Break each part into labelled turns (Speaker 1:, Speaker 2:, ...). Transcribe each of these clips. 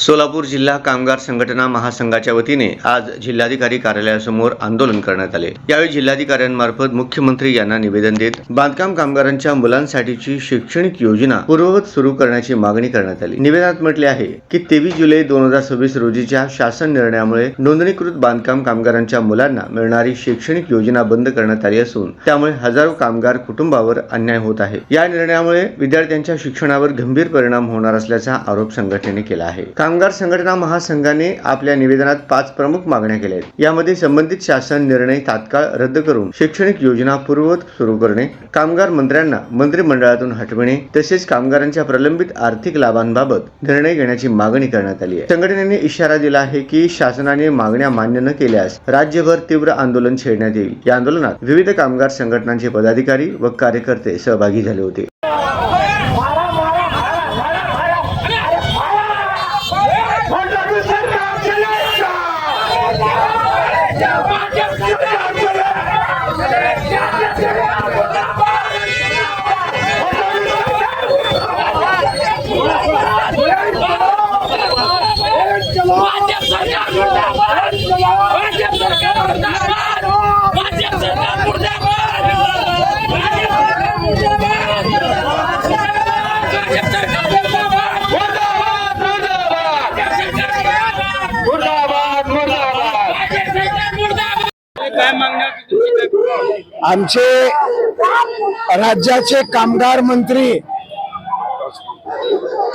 Speaker 1: सोलापूर जिल्हा कामगार संघटना महासंघाच्या वतीने आज जिल्हाधिकारी कार्यालयासमोर आंदोलन करण्यात आले। यावेळी जिल्हाधिकाऱ्यांमार्फत मुख्यमंत्री यांना निवेदन देत बांधकाम कामगारांच्या मुलांसाठीची शैक्षणिक योजना पूर्ववत सुरू करण्याची मागणी करण्यात आली। निवेदनात म्हटले आहे की 23 जुलै 2026 रोजीच्या शासन निर्णयामुळे नोंदणीकृत बांधकाम कामगारांच्या मुलांना मिळणारी शैक्षणिक योजना बंद करण्यात आली असून त्यामुळे हजारो कामगार कुटुंबावर अन्याय होत आहे। या निर्णयामुळे विद्यार्थ्यांच्या शिक्षणावर गंभीर परिणाम होणार असल्याचा आरोप संघटनेने केला आहे। कामगार संघटना महासंघाने आपल्या निवेदनात 5 प्रमुख मागण्या केल्या आहेत। यामध्ये संबंधित शासन निर्णय तात्काळ रद्द करून शैक्षणिक योजना पूर्ववत सुरू करणे, कामगार मंत्र्यांना मंत्रिमंडळातून हटविणे तसेच कामगारांच्या प्रलंबित आर्थिक लाभांबाबत निर्णय घेण्याची मागणी करण्यात आली आहे। संघटनेने इशारा दिला आहे की शासनाने मागण्या मान्य न केल्यास राज्यभर तीव्र आंदोलन छेडण्यात येईल। या आंदोलनात विविध कामगार संघटनांचे पदाधिकारी व कार्यकर्ते सहभागी झाले होते।
Speaker 2: आमचे राज्याचे कामगार मंत्री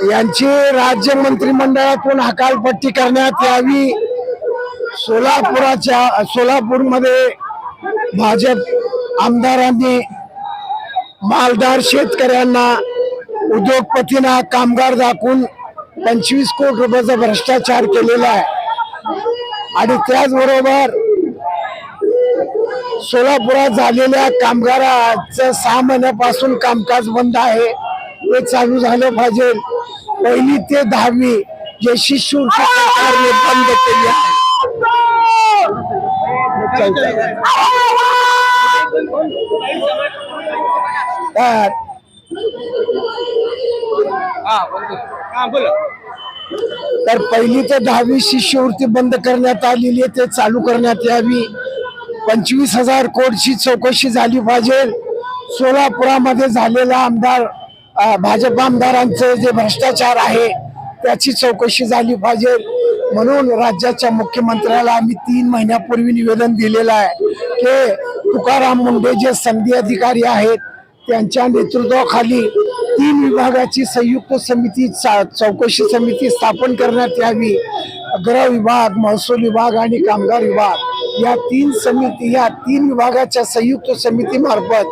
Speaker 2: यांची राज्य मंत्रिमंडळातून हकालपट्टी करण्यात यावी। सोलापूरमध्ये भाजप आमदारांनी मालदार शेतकऱ्यांना उद्योगपतींना कामगार दाखवून 25 कोटी रुपयाचा भ्रष्टाचार केलेला आहे आणि त्याचबरोबर सोलापुरात झालेल्या कामगारांचं 6 महिन्यापासून कामकाज बंद आहे, ते चालू झालं पाहिजे। 1ली ते 10वी जे शिष्यवृत्ती सरकारने बंद केली आहे। तर 1ली ते 10वी शिष्यवृत्ती बंद करण्यात आलेली आहे, ते चालू करण्यात यावी। 25,000 कोटीची चौकशी झाली पाहिजे। सोलापुरामध्ये झालेला भाजप आमदारांचे जे भ्रष्टाचार आहे त्याची चौकशी झाली पाहिजे। म्हणून राज्याच्या मुख्यमंत्र्याला आम्ही 3 महिन्यापूर्वी निवेदन दिलेलं आहे की तुकाराम मुंढे जे संधी अधिकारी आहेत त्यांच्या नेतृत्वाखाली 3 विभागाची संयुक्त समिती चौकशी समिती स्थापन करण्यात यावी। गृह विभाग, महसूल विभाग आणि कामगार विभाग या 3 विभागाच्या संयुक्त समितीमार्फत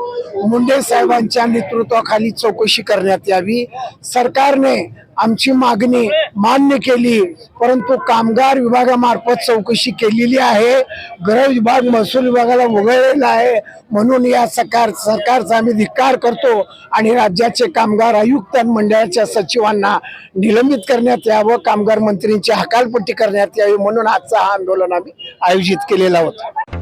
Speaker 2: मुंडे साहेबांच्या नेतृत्वाखाली चौकशी करण्यात यावी। सरकारने आमची मागणी मान्य केली, परंतु कामगार विभागामार्फत चौकशी केलेली आहे, गृह विभाग महसूल विभागाला वगळलेला आहे। म्हणून या सरकारचा आम्ही धिक्कार करतो आणि राज्याचे कामगार आयुक्त मंडळाच्या सचिवांना निलंबित करण्यात यावं, कामगार मंत्रींची हकालपट्टी करण्यात यावी। म्हणून आजचा हा आंदोलन आम्ही आयोजित केलेला होता।